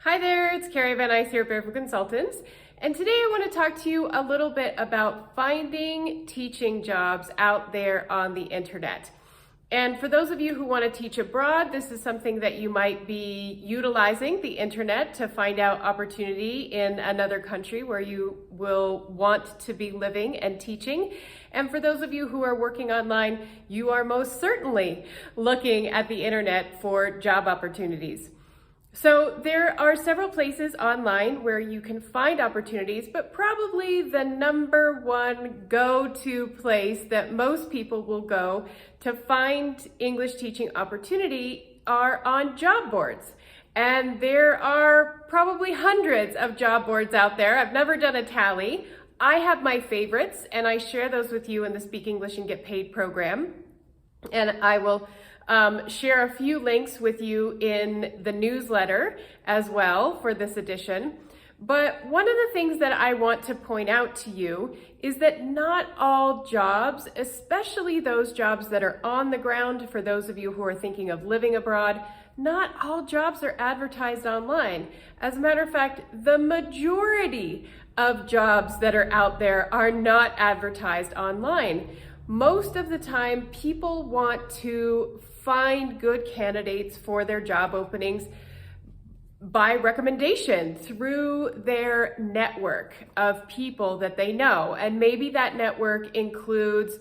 Hi there, it's Carrie Van Ice here at Barefoot Consultants, and today I want to talk to you a little bit about finding teaching jobs out there on the internet. And for those of you who want to teach abroad, this is something that you might be utilizing the internet to find out opportunity in another country where you will want to be living and teaching. And for those of you who are working online, you are most certainly looking at the internet for job opportunities. So there are several places online where you can find opportunities, but probably the number one go-to place that most people will go to find English teaching opportunity are on job boards. And there are probably hundreds of job boards out there. I've never done a tally. I have my favorites, and I share those with you in the Speak English and Get Paid program. And I will share a few links with you in the newsletter as well for this edition. But one of the things that I want to point out to you is that not all jobs, especially those jobs that are on the ground for those of you who are thinking of living abroad, not all jobs are advertised online. As a matter of fact, the majority of jobs that are out there are not advertised online. Most of the time, people want to find good candidates for their job openings by recommendation through their network of people that they know. And maybe that network includes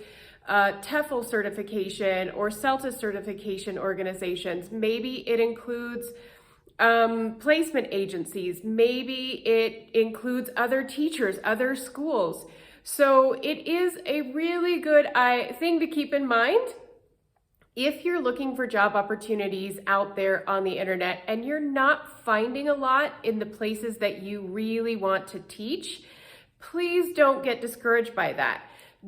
TEFL certification or CELTA certification organizations. Maybe it includes placement agencies. Maybe it includes other teachers, other schools. So it is a really good thing to keep in mind if you're looking for job opportunities out there on the internet and you're not finding a lot in the places that you really want to teach. Please don't get discouraged by that.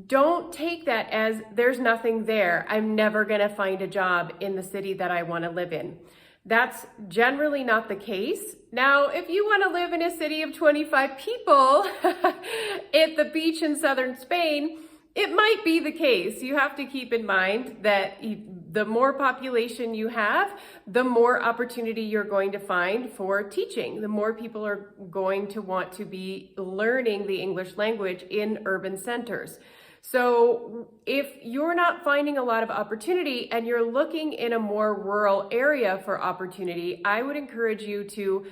Don't take that as there's nothing there. I'm never going to find a job in the city that I want to live in. That's generally not the case. Now, if you want to live in a city of 25 people at the beach in southern Spain, it might be the case. You have to keep in mind that the more population you have, the more opportunity you're going to find for teaching. The more people are going to want to be learning the English language in urban centers. So if you're not finding a lot of opportunity and you're looking in a more rural area for opportunity, I would encourage you to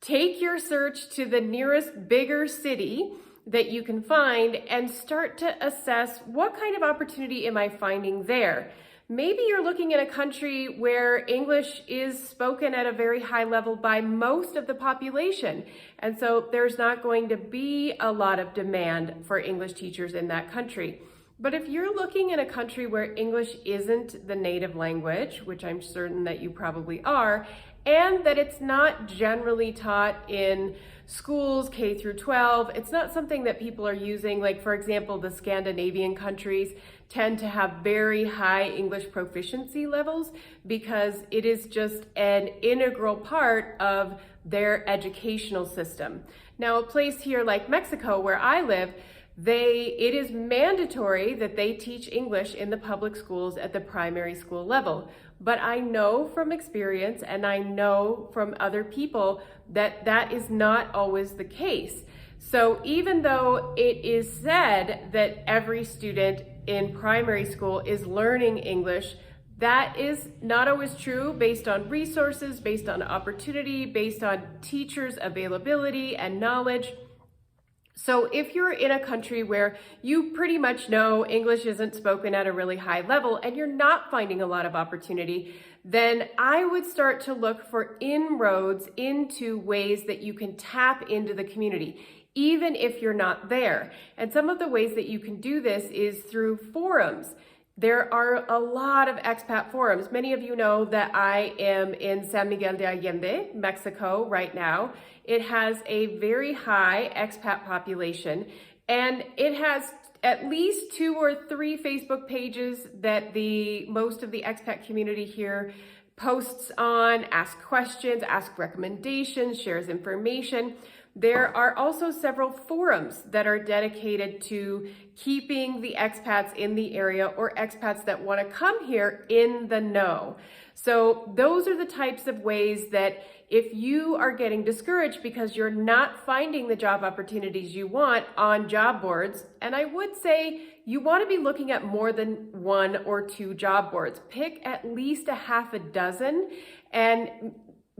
take your search to the nearest bigger city that you can find and start to assess what kind of opportunity am I finding there. Maybe you're looking at a country where English is spoken at a very high level by most of the population. And so there's not going to be a lot of demand for English teachers in that country. But if you're looking in a country where English isn't the native language, which I'm certain that you probably are, and that it's not generally taught in schools K through 12, it's not something that people are using. Like, for example, the Scandinavian countries tend to have very high English proficiency levels because it is just an integral part of their educational system. Now, a place here like Mexico, where I live, it is mandatory that they teach English in the public schools at the primary school level. But I know from experience, and I know from other people, that that is not always the case. So even though it is said that every student in primary school is learning English, that is not always true based on resources, based on opportunity, based on teachers' availability and knowledge. So if you're in a country where you pretty much know English isn't spoken at a really high level and you're not finding a lot of opportunity, then I would start to look for inroads into ways that you can tap into the community, even if you're not there. And some of the ways that you can do this is through forums. There are a lot of expat forums. Many of you know that I am in San Miguel de Allende, Mexico right now. It has a very high expat population, and it has at least 2 or 3 Facebook pages that most of the expat community here posts on, asks questions, asks recommendations, shares information. There are also several forums that are dedicated to keeping the expats in the area or expats that want to come here in the know. So those are the types of ways that if you are getting discouraged because you're not finding the job opportunities you want on job boards, and I would say you want to be looking at more than 1 or 2 job boards. Pick at least a half a dozen and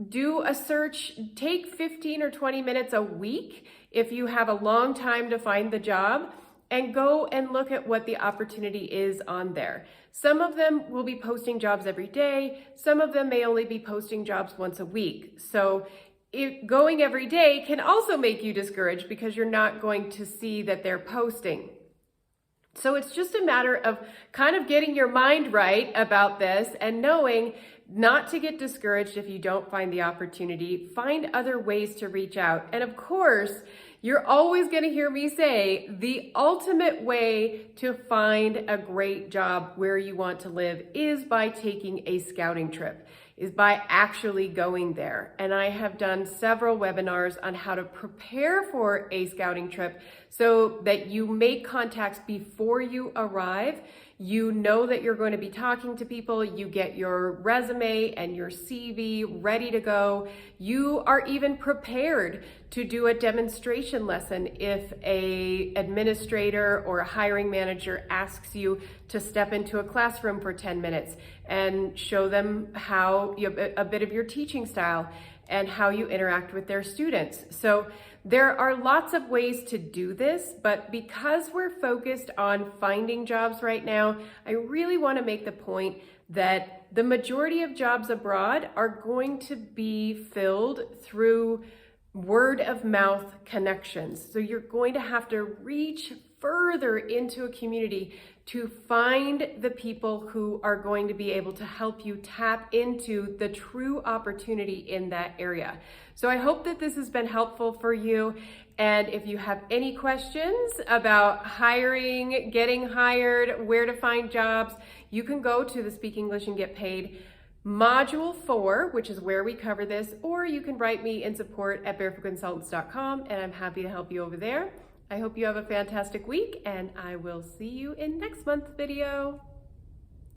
do a search. Take 15 or 20 minutes a week if you have a long time to find the job, and go and look at what the opportunity is on there. Some of them will be posting jobs every day. Some of them may only be posting jobs once a week. So going every day can also make you discouraged because you're not going to see that they're posting. So it's just a matter of kind of getting your mind right about this and knowing not to get discouraged if you don't find the opportunity. Find other ways to reach out. And of course, you're always going to hear me say the ultimate way to find a great job where you want to live is by taking a scouting trip, is by actually going there. And I have done several webinars on how to prepare for a scouting trip so that you make contacts before you arrive. You know that you're going to be talking to people. You get your resume and your CV ready to go. You are even prepared to do a demonstration lesson if an administrator or a hiring manager asks you to step into a classroom for 10 minutes and show them how a bit of your teaching style and how you interact with their students. So there are lots of ways to do this, but because we're focused on finding jobs right now, I really want to make the point that the majority of jobs abroad are going to be filled through word of mouth connections. So you're going to have to reach further into a community to find the people who are going to be able to help you tap into the true opportunity in that area. So I hope that this has been helpful for you. And if you have any questions about hiring, getting hired, where to find jobs, you can go to the Speak English and Get Paid Module 4, which is where we cover this, or you can write me in support@barefootconsultants.com, and I'm happy to help you over there. I hope you have a fantastic week, and I will see you in next month's video.